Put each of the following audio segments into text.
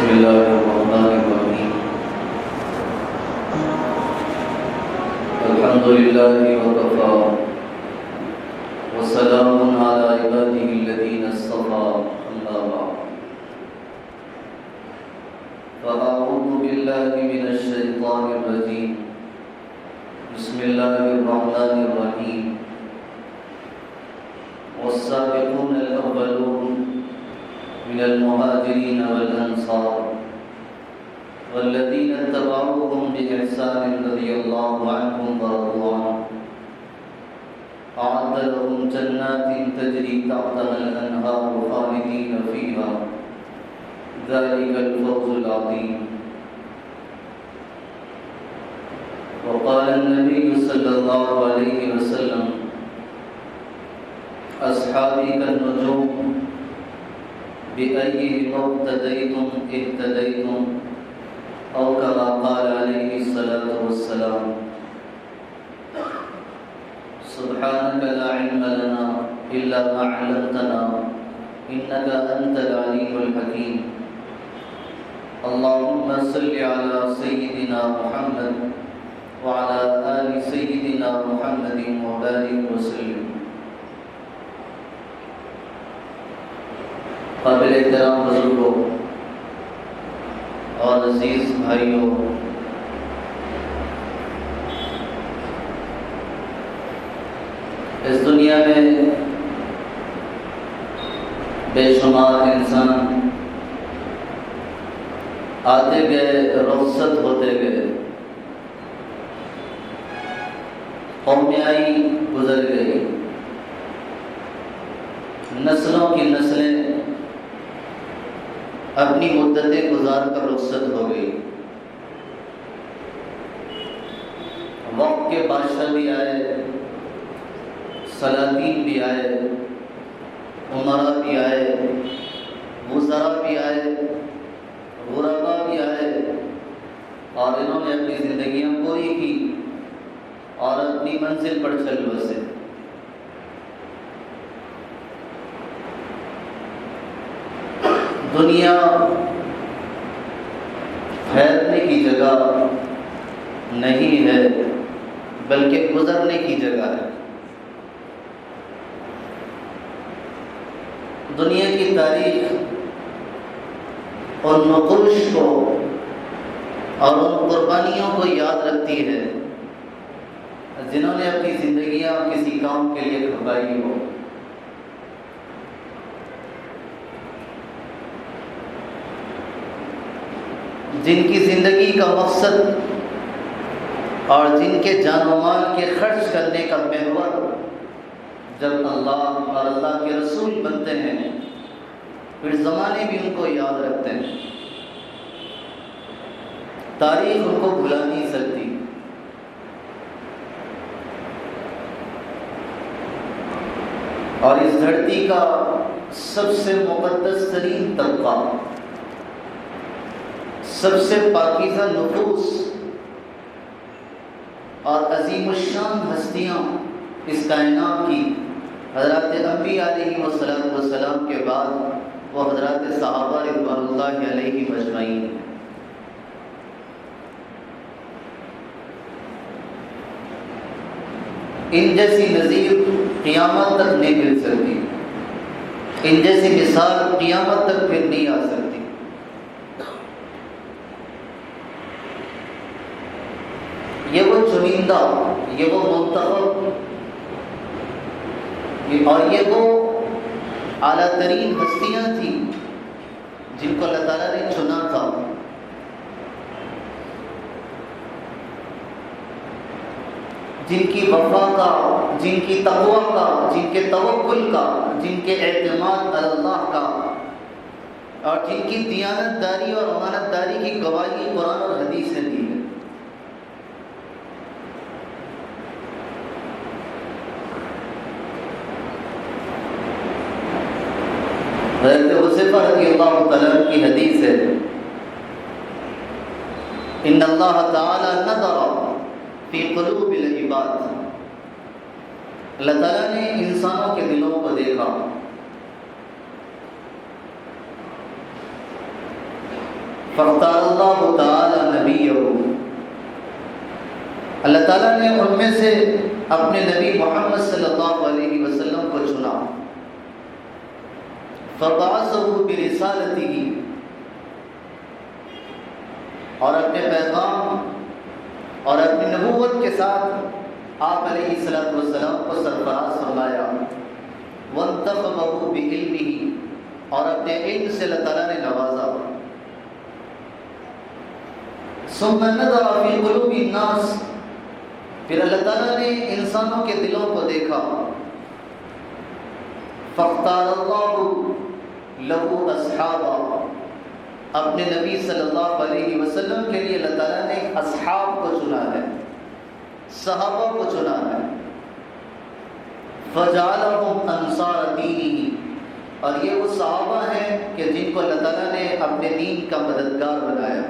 بسم الله الرحمن الرحيم. الحمد لله وكفى وسلام على عباده الذين اصطفى. أما بعد فأعوذ بالله من الشيطان الرجيم. بسم الله الرحمن الرحيم. والسابقون الأولون من المهاجرين والأنصار والذين اتبعوهم بإحسان رضي الله عنهم ورضوا عنه أعد لهم جنات تجري تحتها الأنهار خالدين فيها ذلك الفوز العظيم. وقال النبي صلى الله عليه وسلم: أصحابي كالنجوم بأيهم اقتديتم اهتديتم، أو كما قال عليه الصلاة والسلام. سبحانك لا علم لنا إلا ما علمتنا إنك أنت العليم الحكيم. اللهم صل على سيدنا محمد وعلى آل سيدنا محمد وبارك وسلم. قابل احترام بزرگوں اور عزیز بھائیوں، اس دنیا میں بے شمار انسان آتے گئے، رخصت ہوتے گئے، قومیں آئی گزر گئی، نسلوں کی نسلیں اپنی مدتیں گزار کر رخصت ہو گئی. وقت کے بادشاہ بھی آئے، سلاطین بھی آئے، عمراء بھی آئے، وزراء بھی آئے، غرباء بھی آئے، اور انہوں نے اپنی زندگیاں پوری کی اور اپنی منزل پر چل بسے. دنیا ٹھہرنے کی جگہ نہیں ہے بلکہ گزرنے کی جگہ ہے. دنیا کی تاریخ اور نقوش کو اور ان قربانیوں کو یاد رکھتی ہے جنہوں نے اپنی زندگیاں کسی کام کے لیے کھپائی ہو. جن کی زندگی کا مقصد اور جن کے جان و مال کے خرچ کرنے کا محور جب اللہ اور اللہ کے رسول بنتے ہیں، پھر زمانے بھی ان کو یاد رکھتے ہیں. تاریخ ان کو بھلا نہیں سکتی. اور اس دھرتی کا سب سے مقدس ترین طبقہ، سب سے پاکیزہ نفوس اور عظیم الشان ہستیاں اس کائنات کی حضرات انبیاء علیہ السلام کے بعد وہ حضرات صحابہ رضوان اللہ علیہم اجمعین. ان جیسی نظیر قیامت تک نہیں مل سکتی، ان جیسی مثال قیامت تک پھر نہیں آ سکتی. یہ وہ چنندہ، یہ وہ منتخب اور یہ وہ اعلیٰ ترین ہستیاں تھیں جن کو اللہ تعالیٰ نے چنا تھا. جن کی وفا کا، جن کی تقویٰ کا، جن کے توکل کا، جن کے اعتماد اللہ کا اور جن کی دیانت داری اور امانت داری کی گواہی قرآن اور حدیث نے دی ہے. حضرت حذیفہ رضی اللہ تعالیٰ کی حدیث ہے: ان اللہ تعالی نظر فی قلوب العباد. اللہ تعالیٰ نے انسانوں کے دلوں کو دیکھا فاختار اللہ تعالی نبیہ، اللہ تعالیٰ نے ان میں سے اپنے نبی محمد صلی اللہ علیہ وسلم کو چنا، فبعثہ برسالتہ، اور اپنے پیغام اور اپنی نبوت کے ساتھ آپ علیہ الصلوۃ والسلام کو سرفراز فرمایا، وانتخبہ بعلمہ، اور اپنے علم سے اللہ تعالیٰ نے نوازا، ثم نظر فی قلوب الناس، پھر اللہ تعالیٰ نے انسانوں کے دلوں کو دیکھا، فاختار اللہ لہ اصحابا، اپنے نبی صلی اللہ علیہ وسلم کے لیے اللہ تعالیٰ نے اصحاب کو چنا ہے، صحابہ کو چنا ہے، فجعلہم انصار دینہ، اور یہ وہ صحابہ ہیں کہ جن کو اللہ تعالیٰ نے اپنے دین کا مددگار بنایا،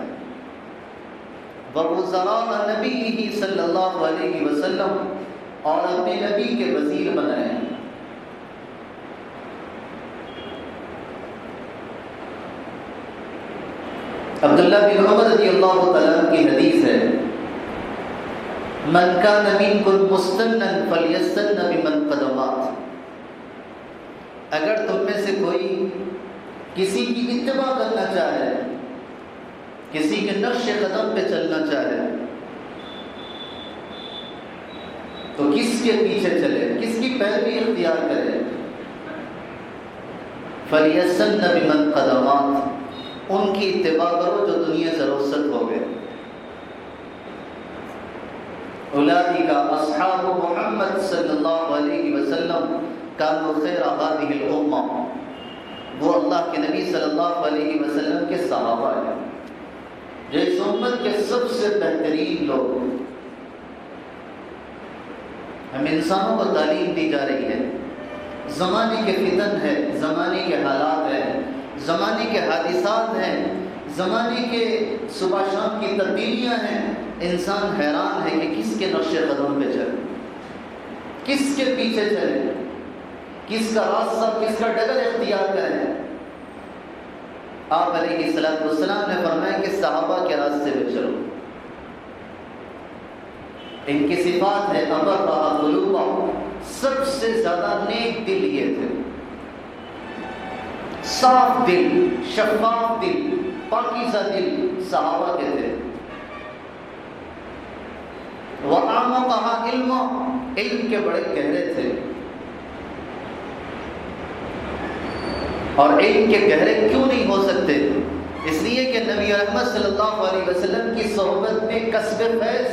وَوُزَرَاءَ نَبِيِّهِ صلی اللہ علیہ وسلم، اور اپنے نبی کے وزیر بنائے۔ عبداللہ بن عمر رضی اللہ تعالیٰ عنہ کی حدیث ہے، من کان منکم مستنا فلیستن بمن قد مات، اگر تم میں سے کوئی کسی کی اتباع کرنا چاہے، کسی کے نقش قدم پہ چلنا چاہے، تو کس کے پیچھے چلے، کس کی پیروی اختیار کرے، فلیستن بمن قد مات، ان کی اتباع کرو جو دنیا سے رخصت ہو گئے۔ اولئک اصحاب محمد صلی اللہ علیہ وسلم کانوا خیر هذه الامہ، وہ اللہ کے نبی صلی اللہ علیہ وسلم کے صحابہ ہیں جو اس امت کے سب سے بہترین لوگ ہیں۔ ہم انسانوں کو تعلیم دی جا رہی ہے، زمانے کے فتن ہے، زمانے کے حالات ہیں، زمانے کے حادثات ہیں، زمانے کے صبح شام کی تبدیلیاں ہیں، انسان حیران ہے کہ کس کے نقش قدم پہ چلے، کس کے پیچھے چلے، کس کا راستہ، کس کا ڈگر اختیار کریں۔ آپ علیہ الصلوۃ والسلام نے فرمایا کہ صحابہ کے راستے پہ چلو، ان کی صفات ہے ابرہ قلوبا، سب سے زیادہ نیک دل یہ تھے، صاف دل، شفاف دل، پاکیزہ دل صحابہ کے تھے، وَأَعْمَقَهَا عِلْمًا، علم کے بڑے گہرے تھے، اور علم کے گہرے کیوں نہیں ہو سکتے؟ اس لیے کہ نبی رحمت صلی اللہ علیہ وسلم کی صحبت میں کسب فیض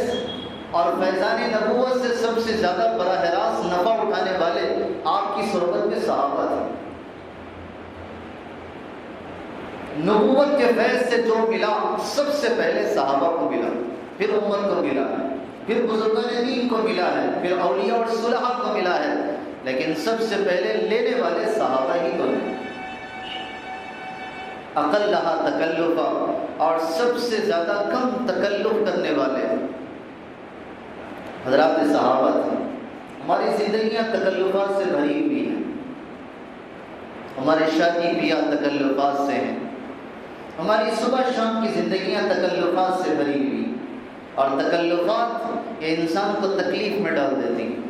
اور فیضان نبوت سے سب سے زیادہ براہ راست نفع اٹھانے والے آپ کی صحبت میں صحابہ تھے۔ نبوت کے فیض سے جو ملا سب سے پہلے صحابہ کو ملا، پھر امت کو ملا ہے، پھر بزرگان دین کو ملا ہے، پھر اولیاء اور صلحاء کو ملا ہے، لیکن سب سے پہلے لینے والے صحابہ ہی تو ہیں۔ اقلھا تکلفا، اور سب سے زیادہ کم تکلف کرنے والے حضرات صحابہ تھے۔ ہماری زندگیاں تکلفات سے بھری ہوئی ہیں، ہمارے شادی بیاہ تکلفات سے ہیں، ہماری صبح شام کی زندگیاں تکلفات سے بھری ہوئی، اور تکلفات یہ انسان کو تکلیف میں ڈال دیتی ہیں۔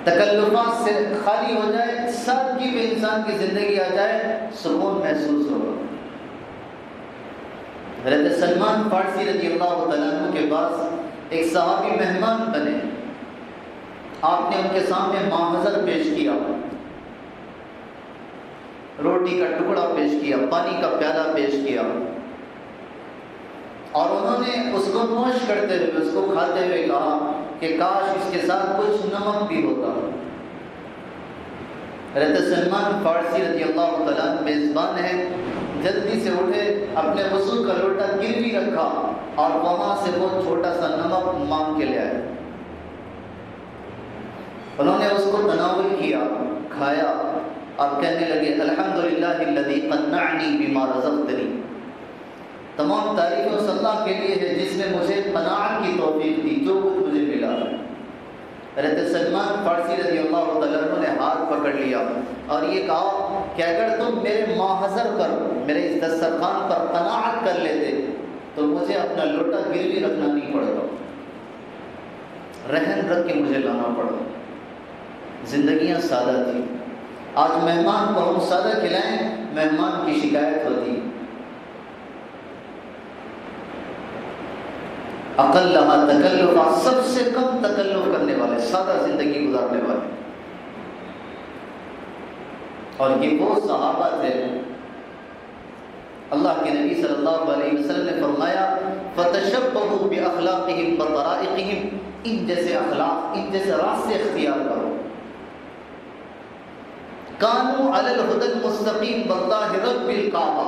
تکلفات سے خالی ہو جائے، سادگی میں انسان کی زندگی آ جائے، سکون محسوس ہوگا۔ حضرت سلمان فارسی رضی اللہ تعالیٰ عنہ کے پاس ایک صحابی مہمان بنے، آپ نے ان کے سامنے معذر پیش کیا، روٹی کا ٹکڑا پیش کیا، پانی کا پیالہ پیش کیا، اور انہوں نے اس کو نوش کرتے ہوئے، اس کو کھاتے ہوئے کہا کہ کاش اس کے ساتھ کچھ نمک بھی ہوتا۔ حضرت سلمان فارسی رضی اللہ تعالیٰ عنہ میزبان ہے، جلدی سے اٹھے، اپنے وضو کا لوٹا گروی رکھا اور وہاں سے وہ چھوٹا سا نمک مانگ کے لے آئے۔ انہوں نے اس کو تناول کیا، کھایا، اور کہنے لگے الحمدللہ الذی قنعنی بما رزقتنی، تمام تعریفیں اس اللہ کے لیے ہے جس نے مجھے قناعت کی توفیق دی، جو کچھ مجھے ملا۔ حضرت سلمان فارسی رضی اللہ تعالیٰ عنہ نے ہاتھ پکڑ لیا اور یہ کہا کہ اگر تم میرے محاذر پر، میرے اس دسترخوان پر قناعت کر لیتے تو مجھے اپنا لوٹا گروی رکھنا نہیں پڑتا، رہن رکھ کے مجھے لانا پڑا۔ زندگیاں سادہ تھیں۔ آج مہمان کو ہم سادہ کھلائیں، مہمان کی شکایت ہوتی۔ اقلھا تکلفا، سب سے کم تکلف کرنے والے، سادہ زندگی گزارنے والے، اور یہ وہ صحابہ تھے۔ اللہ کے نبی صلی اللہ علیہ وسلم نے فرمایا فتشبہوا باخلاقہم وطرائقہم، ان جیسے اخلاق، ان جیسے راستے اختیار کرو۔ کانوا علی الہدی المستقیم واللہ رب الکعبہ،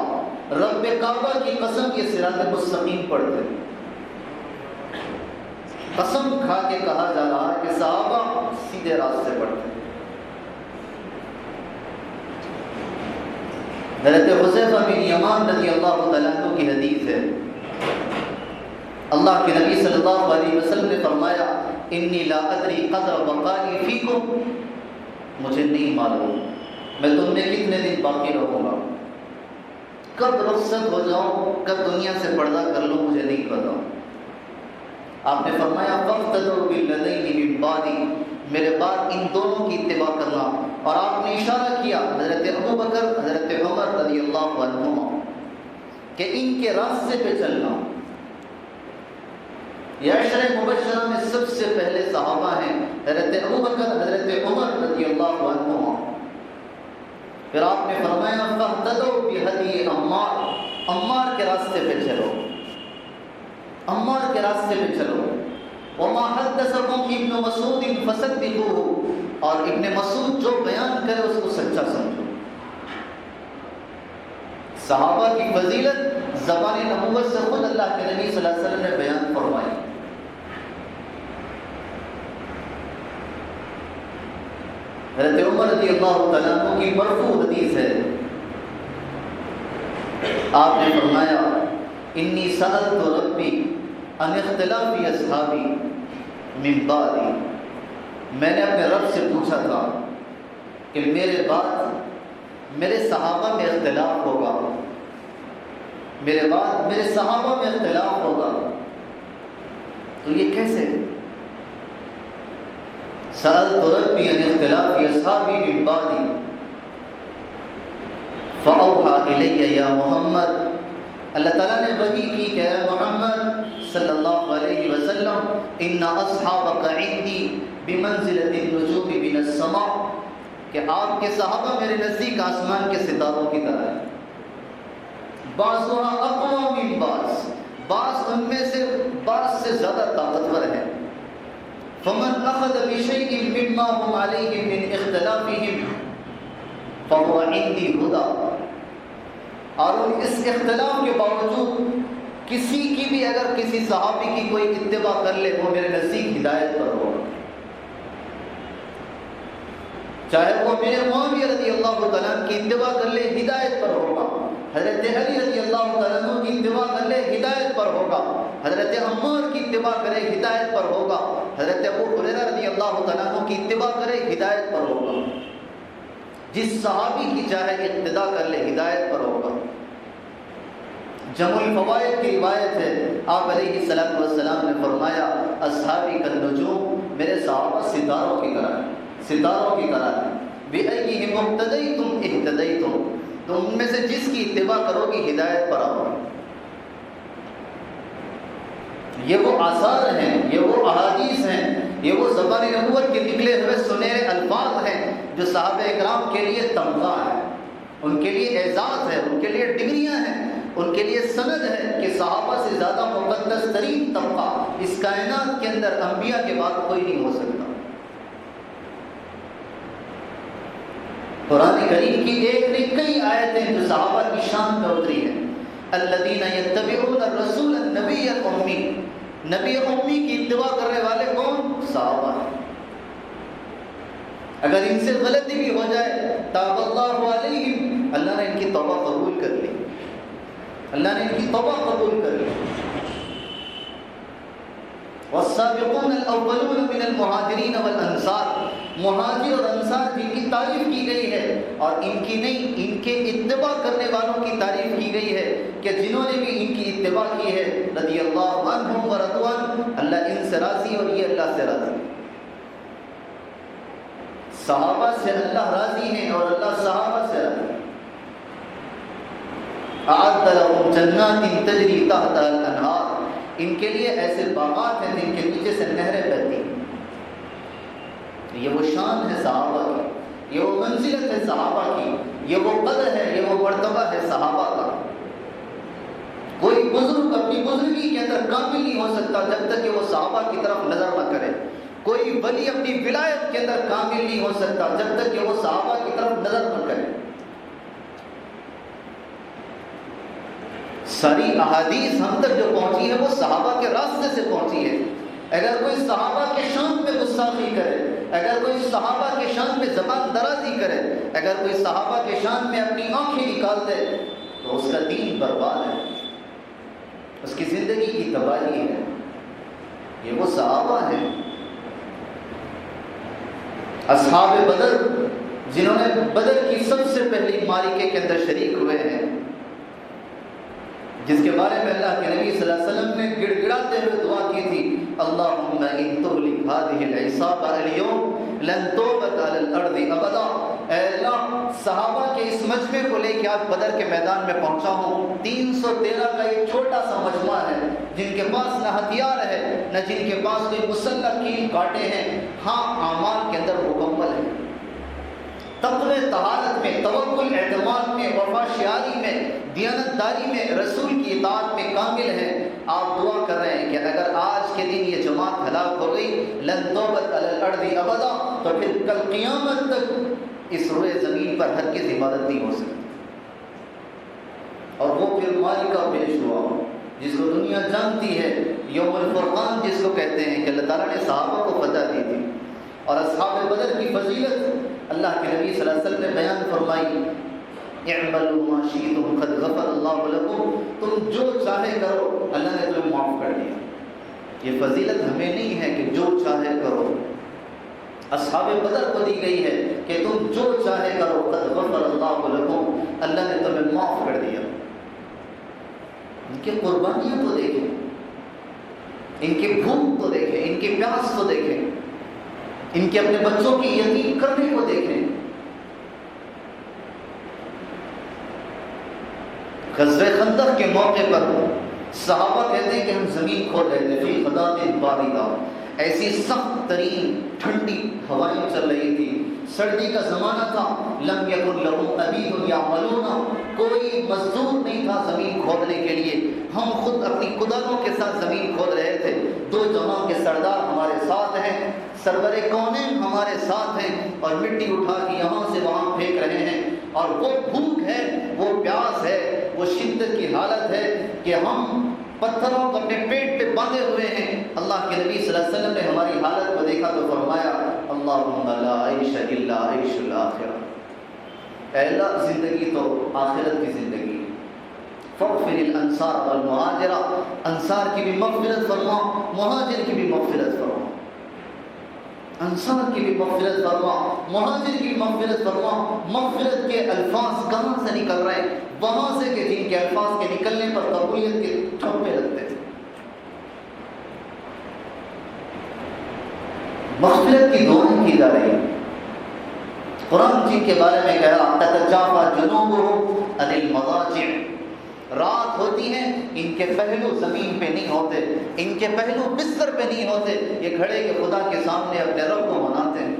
رب کعبہ کی قسم یہ صراط مستقیم پڑھتے۔ قسم کھا کے کہا جا رہا ہے کہ صحابہ سیدھے راستے پڑھتے۔ حضرت حذیفہ بن یمان رضی اللہ تعالیٰ عنہ کی حدیث ہے، اللہ کے نبی صلی اللہ علیہ وسلم نے فرمایا انی لا ادری قدر بقائی فیکم، مجھے نہیں معلوم میں تم میں کتنے دن باقی رہوں گا، کب رخصت ہو جاؤں، کب دنیا سے پردہ کر لوں، مجھے نہیں پتا۔ آپ نے فرمایا فاقتدوا بالذین من بعدی، میرے بعد ان دونوں کی اتباع کرنا، اور آپ نے اشارہ کیا حضرت ابوبکر، حضرت عمر رضی اللہ عنہما، کہ ان کے راستے پہ چلنا۔ یہ عشرہ مبشرہ میں سب سے پہلے صحابہ ہیں حضرت ابوبکر، حضرت عمر رضی اللہ عنہما۔ پھر آپ نے فرمایا فاقتدوا بہدی عمار، عمار کے راستے پہ چلو، عمار کے راستے پہ چلو۔ وما حدثکم ابن مسعود فصدقوه، اور ابن مسعود جو بیان کرے اس کو سچا سمجھو۔ صحابہ کی فضیلت زبان نبوت سے خود اللہ کے نبی صلی اللہ علیہ وسلم نے بیان فرمائی۔ حضرت عمر رضی اللہ تعالیٰ عنہ کی مرفوع حدیث ہے، آپ نے فرمایا انی سألت ربی ان اختلاف اصحابی من بعدی، میں نے اپنے رب سے پوچھا تھا کہ میرے بعد میرے صحابہ میں اختلاف ہوگا، میرے بعد میرے صحابہ میں اختلاف ہوگا، تو یہ کیسے؟ سألت ربی ان اختلاف اصحابی من بعدی فأوحى الی یا محمد، اللہ تعالیٰ نے وحی کی کہ اے محمد صلی اللہ علیہ وسلم ان اصحابک عندی بمنزلۃ النجوم من السماء، کہ آپ کے صحابہ میرے نزدیک آسمان کے ستاروں کی طرح ہیں، بعضها اقوى من بعض، بعض ان میں سے بعض سے زیادہ طاقتور ہیں۔ فمن اخذ بشیء مما هم علیہ من اختلافهم فهو عندی ہدی، اور اس اختلاف کے باوجود کسی کی بھی اگر کسی صحابی کی کوئی اتباع کر لے وہ میرے نزدیک ہدایت پر ہوگا، چاہے وہ میرے معاویہ رضی اللہ تعالیٰ کی اتباع کر لے ہدایت پر ہوگا، حضرت علی رضی اللہ تعالیٰ کی اتباع کر لے ہدایت پر ہوگا، حضرت عمار کی اتباع کرے ہدایت پر ہوگا، حضرت ابو ہریرہ رضی اللہ تعالیٰ کی اتباع کرے ہدایت پر ہوگا، جس صحابی کی چاہے اقتداء کر لے ہدایت پر ہوگا۔ جمع الفوائد کی روایت ہے، آپ علیہ الصلوۃ والسلام نے فرمایا اصحابی کالنجوم، میرے صحابہ ستاروں کی طرح ہیں، ستاروں کی طرح ہیں، بِأَيِّهِمْ اقْتَدَيْتُمْ اهْتَدَيْتُمْ، تم ان میں سے جس کی اتباع کرو گی ہدایت پر آؤ۔ یہ وہ آثار ہیں، یہ وہ احادیث ہیں، یہ وہ زبان نبوت کے نکلے ہوئے سنہرے الفاظ ہیں جو صحابہ اکرام کے لیے تمغہ ہے، ان کے لیے اعزاز ہے، ان کے لیے ڈگریاں ہیں، ان کے لیے سند ہے کہ صحابہ سے زیادہ مقدس ترین طبقہ اس کائنات کے اندر انبیاء کے بعد کوئی نہیں ہو سکتا۔ قرآن کریم کی ایک نہیں کئی آیتیں جو صحابہ کی شان میں اتری ہیں، الذین یتبعون الرسول النبی الامی، نبی امی کی اتباع کرنے والے کون؟ صحابہ ہیں۔ اگر ان سے غلطی بھی ہو جائے تاب اللہ علیہم، اللہ نے ان کی توبہ قبول کر لی، اللہ نے ان کی توبہ قبول کر لی۔ والسابقون الاولون من المہاجرین والانصار، مہاجر اور انصار جن کی تعریف کی گئی ہے، اور ان کی نہیں، ان کے اتباع کرنے والوں کی تعریف کی گئی ہے کہ جنہوں نے بھی ان کی اتباع کی ہے، رضی اللہ عنہم ورضوا عنہ، اللہ ان سے راضی اور یہ اللہ سے راضی۔ صحابہ سے اللہ راضی ہیں اور اللہ صحابہ سے راضی۔ اعد لهم جنات تجری تحتها الانہار، ان کے لیے ایسے باغات ہیں جن کے نیچے سے نہریں بہتی ہیں۔ یہ وہ شان ہے صحابہ کی، یہ وہ منزلت ہے صحابہ کی، یہ وہ قدر ہے، یہ وہ مرتبہ ہے صحابہ کا۔ کوئی بزرگ اپنی بزرگی کے اندر کامل نہیں ہو سکتا جب تک کہ وہ صحابہ کی طرف نظر نہ کرے۔ کوئی ولی اپنی ولایت کے اندر کامل نہیں ہو سکتا جب تک کہ وہ صحابہ کی طرف نظر نہ کرے۔ ساری احادیث ہم تک جو پہنچی ہے وہ صحابہ کے راستے سے پہنچی ہے۔ اگر کوئی صحابہ کے شان میں گستاخی کرے، اگر کوئی صحابہ کے شان میں زبان درازی کرے، اگر کوئی صحابہ کے شان میں اپنی آنکھیں نکال دے تو اس کا دین برباد ہے، اس کی زندگی کی تباہی ہے۔ یہ وہ صحابہ ہیں، اصحاب بدر، جنہوں نے بدر کی سب سے پہلی معرکے کے اندر شریک ہوئے ہیں، جس کے بارے میں اللہ کے نبی صلی اللہ علیہ وسلم نے گڑ گڑاتے ہوئے دعا کی تھی، اللہم ان تہلک هذه العصابہ اليوم لن توبت علی الارض ابدا۔ اے اللہ، صحابہ کے اس مجمع کو لے کے آج بدر کے میدان میں پہنچا ہوں۔ 313 کا ایک چھوٹا سا مجمع ہے، جن کے پاس نہ ہتھیار ہے، نہ جن کے پاس کوئی مسلح کیل کاٹے ہیں، ہاں اعمال کے اندر مکمل ہے، تقوی طہارت میں، توکل اعتماد میں، وفا شیاری میں، دیانت داری میں، رسول کی اطاعت میں کامل ہے۔ آپ دعا کر رہے ہیں کہ اگر آج کے دن یہ جماعت ہلاک ہو گئی، لن توبت علی الارض ابدا، تو پھر کل قیامت تک اس روئے زمین پر ہرگز عبادت نہیں ہو سکتی۔ اور وہ پھر معرکہ پیش ہوا جس کو دنیا جانتی ہے، یوم الفرقان جس کو کہتے ہیں، کہ اللہ تعالیٰ نے صحابہ کو فتح دی تھی۔ اور اصحاب بدر کی فضیلت اللہ کے نبی صلی اللہ علیہ وسلم نے بیان فرمائی، اعملوا ما شئتم قد غفر اللہ لکم، تم جو چاہے کرو اللہ نے تمہیں معاف کر دیا۔ یہ فضیلت ہمیں نہیں ہے کہ جو چاہے کرو، اصحاب بدر کو دی گئی ہے کہ تم جو چاہے کرو، قد غفر اللہ لکم، اللہ نے تمہیں معاف کر دیا۔ ان کی قربانیاں تو دیکھیں، ان کی بھوک تو دیکھیں، ان کی پیاس تو دیکھیں، ان کے اپنے بچوں کی یتیم کرنے کو دیکھیں۔ غزوہ خندق کے موقع پر صحابہ کہتے ہیں کہ ہم زمین کھود رہے تھے، فی غدات باردہ، ایسی سخت ترین ٹھنڈی ہوائیں چل رہی تھی، سردی کا زمانہ تھا، لم یکن لہم عبید یعملون، کوئی مزدور نہیں تھا زمین کھودنے کے لیے، ہم خود اپنی کدالوں کے ساتھ زمین کھود رہے تھے۔ دو جہاں کے سردار ہمارے ساتھ ہیں، سرور کونین ہمارے ساتھ ہیں، اور مٹی اٹھا کے یہاں سے وہاں پھینک رہے ہیں، اور وہ بھوک ہے، وہ پیاس ہے، وہ شدت کی حالت ہے کہ ہم پتھروں کو اپنے پیٹ پہ باندھے ہوئے ہیں۔ اللہ کے نبی صلی اللہ علیہ وسلم نے ہماری حالت کو دیکھا تو فرمایا، اللہم لا عیش الا عیش الآخرہ، اے اللہ زندگی تو آخرت کی زندگی، فاغفر الانصار والمہاجرہ، انصار کی بھی مغفرت فرما، مہاجر کی بھی مغفرت فرما، انصار کی بھی مغفرت فرما، مہاجر کی بھی مغفرت فرما۔ مغفرت کے الفاظ کہاں سے نکل رہے ہیں؟ وہاں سے کہ جن کے الفاظ کے نکلنے پر قبولیت کے ٹھپے لگتے ہیں۔ مغفرت کی دعائیں کی جا رہی ہیں۔ قرآن جن کے بارے میں کہہ رہا، تتجافى جنوبهم عن المضاجع، رات ہوتی ہے ان کے پہلو زمین پہ نہیں ہوتے، ان کے پہلو بستر پہ نہیں ہوتے، یہ کھڑے کے خدا کے سامنے اپنے رب کو مناتے ہیں۔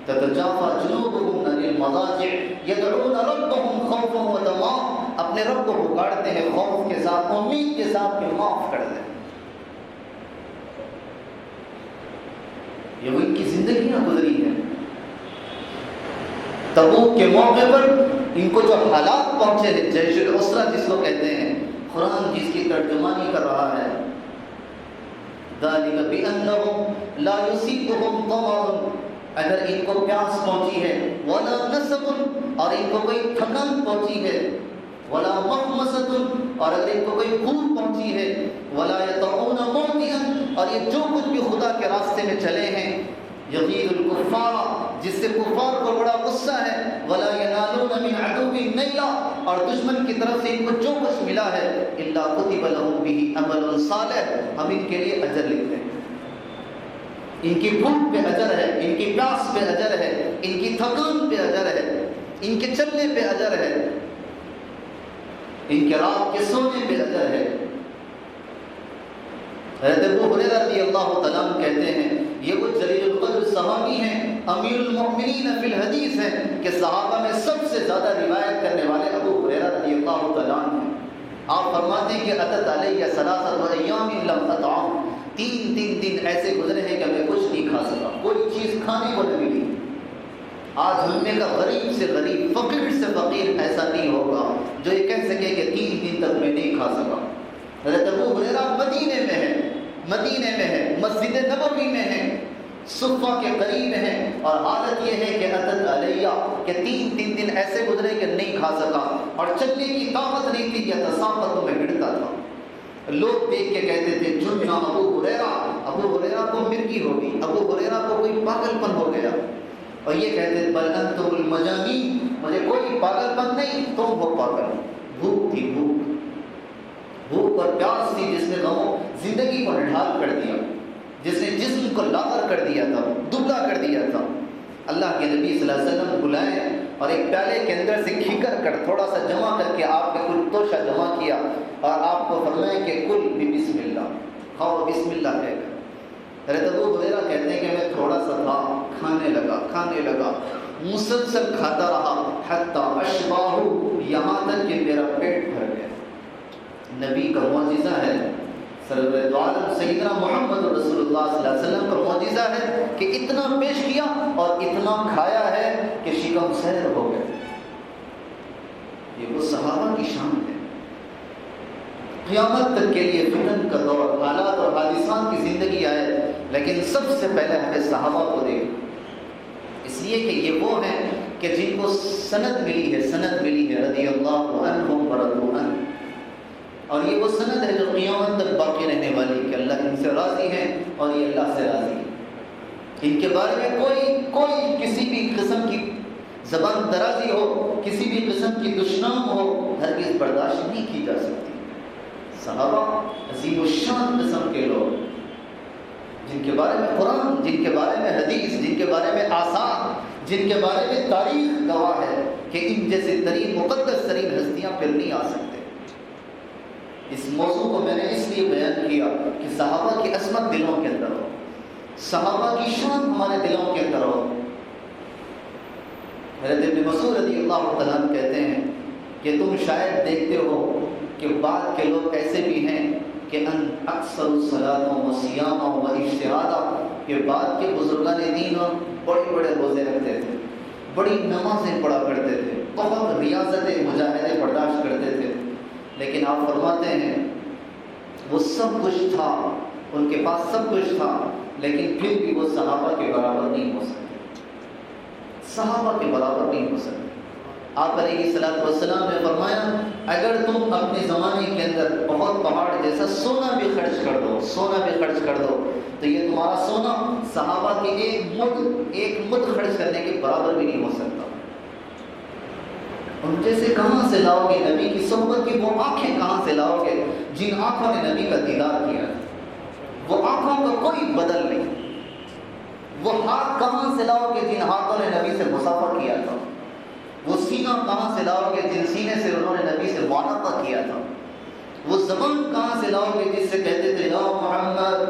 تتجافى جنوبهم عن المضاجع يدعون ربهم خوفا وطمعا، اپنے رب کو پکارتے ہیں خوف کے ساتھ، امید کے ساتھ کہ معاف کر دیں۔ یہ وہ ان کی زندگیاں گزری ہیں۔ تبوک کے موقع پر ان کو جو حالات پہنچے ہیں، جیش العسرہ جس کو کہتے ہیں، قرآن جس کی ترجمانی کر رہا ہے، ذَلِكَ بِأَنَّهُمْ لَا يُصِيبُهُمْ ظَمَأٌ، اگر ان کو پیاس پہنچی ہے، وَلَا نَصَبٌ، اور ان کو کوئی تھکن پہنچی ہے، ولا مخمصۃ، اور اگر ان کو کوئی بھوک پہنچی ہے، ولا یطعون موطئا، اور یہ جو کچھ بھی خدا کے راستے میں چلے ہیں، یغیظ الکفار، جس سے کفار کو بڑا غصہ ہے، ولا ینالون من عدو نیلا، اور دشمن کی طرف سے ان کو جو کچھ ملا ہے، الا کتب لهم به عمل صالح، ہم ان کے لیے اجر لکھتے ہیں. ان کی بھوک پہ اجر ہے، ان کی پیاس پہ اجر ہے، ان کی تھکان پہ اجر ہے، ان کے چلنے پہ اجر ہے، ان کے رات کے سونے پہ اجر ہے. حضرت ابو ہریرہ رضی اللہ تعالیٰ عنہ کہتے ہیں، یہ وہ جلیل القدر صحابی ہیں، امیر المؤمنین فی الحدیث ہیں، کہ صحابہ میں سب سے زیادہ روایت کرنے والے ابو ہریرہ رضی اللہ تعالیٰ عنہ ہیں. آپ فرماتے ہیں کہ اتت علیہ ثلاثۃ ایام لم اطعم، تین دن ایسے گزرے ہیں کہ میں کچھ نہیں کھا سکا، کوئی چیز کھانے کو نہیں ملی. آج ہم میں کا غریب سے غریب، فقیر سے فقیر ایسا نہیں ہوگا جو یہ کہہ سکے کہ 3 دن تک میں نہیں کھا سکا. حضرت ابو ہریرہ مدینے میں ہے، مسجد نبوی میں ہے، صفہ کے قریب ہیں، اور حالت یہ ہے کہ اتت علیہ، کہ 3 دن ایسے گزرے کہ نہیں کھا سکا، اور چلنے کی طاقت نہیں تھی، یا تساقط میں گرتا تھا. لوگ دیکھ کے کہتے تھے جنہ ابو ہریرہ کو مرگی ہوگی، ابو ہریرہ کو کوئی پاگل پن ہو گیا. اور یہ کہتے تھے بل انتم المجانین، مجھے کوئی پاگل پن نہیں، تم ہو پاگل. بھوک تھی، بھوک اور پیاس تھی، جس نے زندگی کو نڈھال کر دیا، جس نے جسم کو لاغر کر دیا تھا، دبلا کر دیا تھا. اللہ کے نبی صلی اللہ علیہ وسلم بلائے اور ایک پیالے کے اندر سے کھکر کر تھوڑا سا جمع کر کے آپ نے کل توشہ جمع کیا، اور آپ کو فرمایا کہ کل بسم اللہ، کھاؤ بسم اللہ کہہ کر. حضرت ابو ہریرہ کہتے ہیں کہ میں تھوڑا سا تھا، کھانے لگا، مسلسل کھاتا رہا، حتی اشباہ، یہاں تک کہ میرا پیٹ بھر گیا. نبی کا معجزہ ہے، سرور عالم سیدنا محمد رسول اللہ صلی اللہ علیہ وسلم کا معجزہ ہے کہ اتنا پیش کیا اور اتنا کھایا ہے کہ شکم سیر ہو گئے. یہ وہ صحابہ کی شان ہے. قیامت تک کے لیے فتن کا دور، حالات اور حادثات کی زندگی آئے، لیکن سب سے پہلے ہمیں صحابہ کو دیکھ، اس لیے کہ یہ وہ ہیں کہ جن کو سند ملی ہے رضی اللہ عنہم ورضوا عنہ. اور یہ وہ سند ہے جو قیامت تک باقی رہنے والی، کہ اللہ ان سے راضی ہے اور یہ اللہ سے راضی ہے. ان کے بارے میں کوئی کسی بھی قسم کی زبان درازی ہو، کسی بھی قسم کی دشنام ہو، ہرگز برداشت نہیں کی جا سکتی. صحابہ عظیم الشان قسم کے لوگ، جن کے بارے میں قرآن، جن کے بارے میں حدیث، جن کے بارے میں آثار، جن کے بارے میں تاریخ گواہ ہے کہ ان جیسے ترین مقدس ترین ہستیاں پھر نہیں آ سکتے. اس موضوع کو میں نے اس لیے بیان کیا کہ صحابہ کی عظمت دلوں کے اندر ہو، صحابہ کی شان ہمارے دلوں کے اندر ہو. حضرت ابن مسعود رضی اللہ تعالیٰ عنہ کہتے ہیں کہ تم شاید دیکھتے ہو کہ بعض کے لوگ ایسے بھی ہیں کہ ان اکثر الصلاۃ و صیام و اجتہاد، کہ بعض کے بزرگان دین بڑے روزے رکھتے تھے، بڑی نمازیں پڑھا کرتے تھے، بہت ریاضتیں مجاہدے برداشت کرتے تھے، لیکن آپ فرماتے ہیں وہ سب کچھ تھا، ان کے پاس سب کچھ تھا، لیکن پھر بھی وہ صحابہ کے برابر نہیں ہو سکتے، صحابہ کے برابر نہیں ہو سکتے. آپ علیہ الصلوۃ والسلام نے فرمایا اگر تم اپنے زمانے کے اندر بہت پہاڑ جیسا سونا بھی خرچ کر دو تو یہ تمہارا سونا صحابہ کے ایک مد خرچ کرنے کے برابر بھی نہیں ہو سکتا. ان جیسے کہاں سے لاؤ گے نبی کی صحبت کی وہ آنکھیں کہاں سے لاؤ گے جن آنکھوں نے نبی کا دیدار کیا؟ وہ آنکھوں کا کوئی بدل نہیں. وہ ہاتھ کہاں سے لاؤ گے جن ہاتھوں نے نبی سے مسافر کیا تھا؟ وہ سینہ کہاں سے لاؤ گے جن سینے سے انہوں نے نبی سے معانقہ کیا تھا؟ وہ زبان کہاں سے لاؤ گے جس سے کہتے تھے یا محمد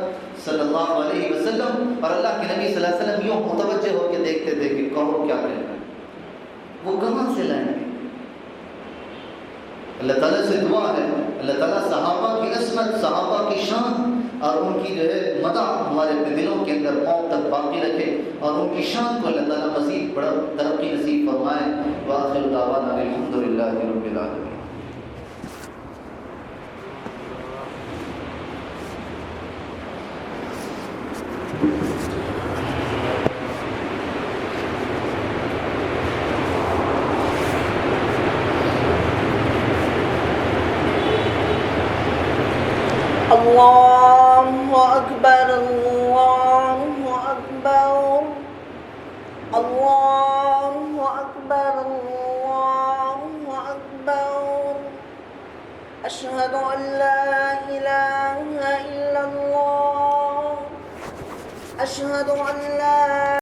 صلی اللہ علیہ وسلم، اور اللہ کے نبی صلی اللہ علیہ وسلم یوں متوجہ ہو کے دیکھتے تھے کہ کہو کیا کہنا ہے؟ وہ کہاں سے لائیں گے؟ اللہ تعالیٰ سے دعا ہے اللہ تعالیٰ صحابہ کی عصمت، صحابہ کی شان اور ان کی جو ہے مدح ہمارے اپنے دلوں کے اندر قوم تک باقی رکھے، اور ان کی شان کو اللہ تعالیٰ مزید بڑا ترقی نصیب فرمائے. وآخر دعوانا الحمد للہ رب العالمین. اللہ اکبر اللہ اکبر اللہ اکبر اللہ اکبر اشہد ان لا الہ الا اللہ اشہد ان لا